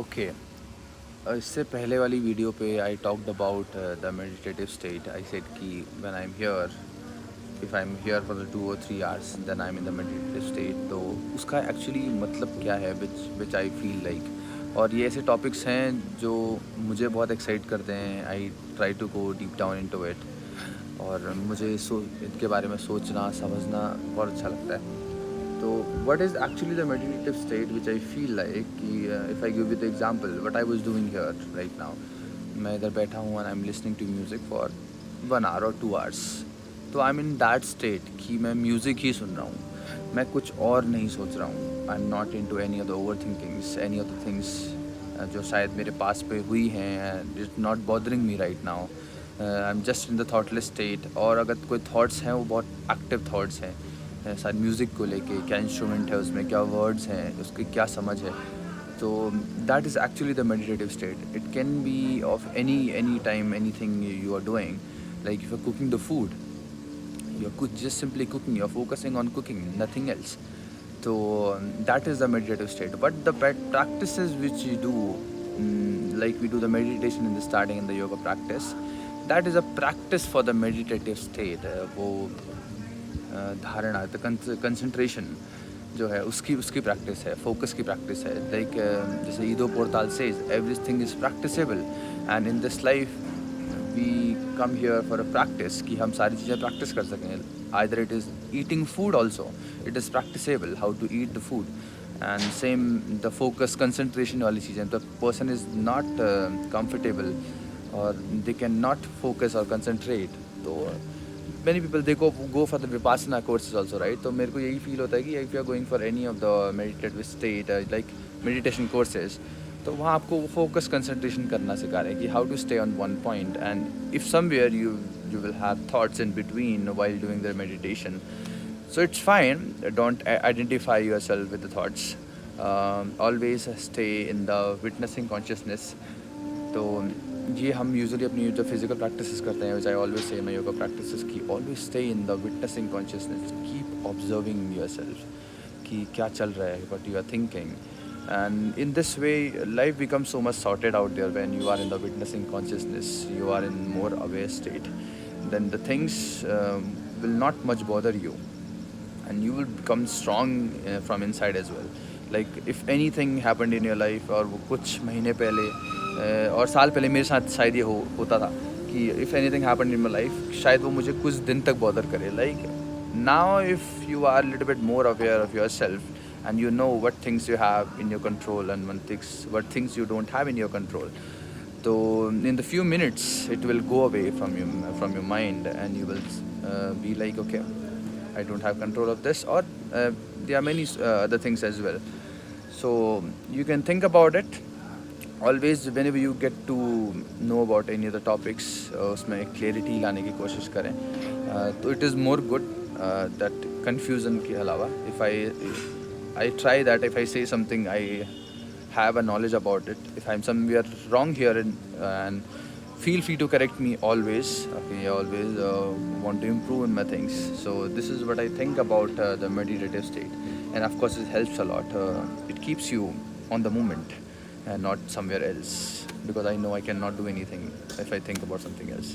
Okay. इससे पहले वाली वीडियो पे I talked about the meditative state. I said कि when I am here, if I am here for the 2 or 3 hours then I am in the meditative state. तो उसका actually मतलब क्या है विच आई फील लाइक। और ये ऐसे topics हैं जो मुझे बहुत एक्साइट करते हैं। I try to go deep down into it. और मुझे इनके बारे में सोचना समझना बहुत अच्छा लगता है। तो what is actually the meditative state which I feel like कि if I give you the example what I was doing here right now, मैं इधर बैठा हूँ and I'm listening to music for 1 hour or 2 hours। तो I'm in that state कि मैं music ही सुन रहा हूँ, मैं कुछ और नहीं सोच रहा हूँ। I'm not into any of the overthinkings, any of the things जो शायद मेरे पास पे हुई हैं। It's not bothering me right now। I'm just in the thoughtless state। और अगर कोई थॉट्स हैं वो बहुत एक्टिव थॉट्स हैं शायद म्यूज़िक को लेके, क्या इंस्ट्रूमेंट है उसमें, क्या वर्ड्स हैं, उसकी क्या समझ है। तो that is actually the meditative state. It can be of any time, any thing you are doing. Like if you are cooking the food, you are just simply cooking, you are focusing on cooking, nothing else। So that is the meditative state। But the practices which you do, like we do the meditation in the starting and the yoga practice, that is a practice for the meditative state। वो धारणा, the concentration जो है उसकी उसकी practice है, focus की practice है। Like जैसे Ido Portal says everything is practicable. And in this life we come here for a practice कि हम सारी चीज़ें प्रैक्टिस कर सकें। Either it is eating food also, it is practicable how to eat the food. And same the focus concentration वाली चीज़ें, the person is not comfortable और they can not focus और कंसंट्रेट। तो many people they go for the vipassana courses also, right? तो मेरे को यही feel होता है कि if you are going for any of the meditative state like meditation courses, तो वहाँ आपको फोकस कंसंट्रेशन करना सिखा रहे हैं कि how to stay on one point. And if somewhere you will have thoughts in between while doing the meditation, so it's fine। Don't identify yourself with the thoughts। Always stay in the witnessing consciousness। तो ये हम usually अपनी जो physical practices करते हैं, I always say my yoga practices की always stay in the witnessing consciousness, keep observing yourself कि क्या चल रहा है, what you are thinking. And in this way life becomes so much sorted out there when you are in the witnessing consciousness, you are in more aware state. Then the things will not much bother you and you will become strong from inside as well। like if anything happened in your life, और वो कुछ महीने पहले और साल पहले मेरे साथ शायद ये होता था कि if anything happened in my life शायद वो मुझे कुछ दिन तक बॉदर करे। Like now if you are little bit more aware of your self and you know what things you have in your control and what things you don't have in your control, so in the few minutes it will go away from your mind and you will be like, okay, I don't have control of this, or there are many other things as well। So you can think about it always whenever you get to know about any of the topics। उसमें clarity लाने की कोशिश करें। तो it is more good that confusion के अलावा if I try that if I say something I have a knowledge about it। if I'm somewhere wrong here and feel free to correct me always। okay, I always want to improve in my things। so this is what I think about the meditative state, and of course it helps a lot। it keeps you on the moment and not somewhere else, because I know I cannot do anything if I think about something else।